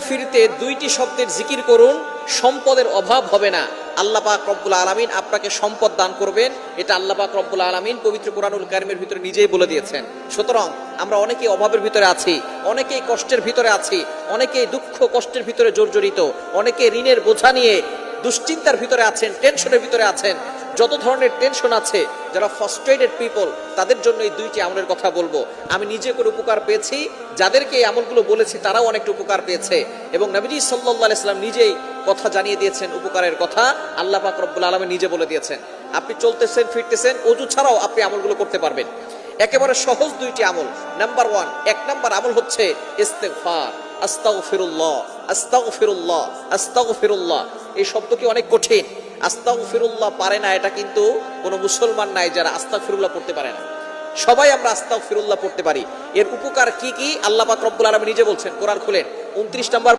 ফিরতে দুইটি শব্দের জিকির করুন, সম্পদের অভাব হবে না। আল্লাহ পাক রব্বুল আলামিন আপনাকে সম্পদ দান করবেন, এটা আল্লাহ পাক রব্বুল আলামিন পবিত্র কোরআনুল কারীমের ভিতরে নিজেই বলে দিয়েছেন। সুতরাং আমরা অনেকেই অভাবের ভিতরে আছি, অনেকেই কষ্টের ভিতরে আছি, অনেকেই দুঃখ কষ্টের ভিতরে জর্জরিত, অনেকে ঋণের বোঝা নিয়ে দুশ্চিন্তার ভিতরে আছেন, টেনশনের ভিতরে আছেন। যত ধরনের টেনশন আছে, যারা ফ্রাস্ট্রেটেড পিপল, তাদের জন্য এই দুইটি আমলের কথা বলবো। আমি নিজে করে উপকার পেয়েছি, যাদেরকে এই আমলগুলো বলেছি তারাও অনেকটা উপকার পেয়েছে, এবং নবীজি সাল্লাল্লাহু আলাইহি সাল্লাম নিজেই কথা জানিয়ে দিয়েছেন উপকারের কথা। আল্লাহ পাক রব্বুল আলামিন নিজে বলে দিয়েছেন। আপনি চলতেছেন ফিরতেছেন, ওযু ছাড়াও আপনি আমলগুলো করতে পারবেন। একেবারে সহজ দুইটি আমল। নাম্বার 1, এক নাম্বার আমল হচ্ছে ইস্তেগফার। আস্তাগফিরুল্লাহ, আস্তাগফিরুল্লাহ, আস্তাগফিরুল্লাহ। এই শব্দ কি অনেক কঠিন। আস্তাগফিরুল্লাহ পারে না এটা কিন্তু কোনো মুসলমান নাই যারা আস্তাগফিরুল্লাহ পড়তে পারে না। সবাই আমরা আস্তাগফিরুল্লাহ পড়তে পারি। এর উপকার কি কি আল্লাহ পাক রব্বুল আলামিন নিজে বলছেন। কোরআন খুলেন 29 নম্বর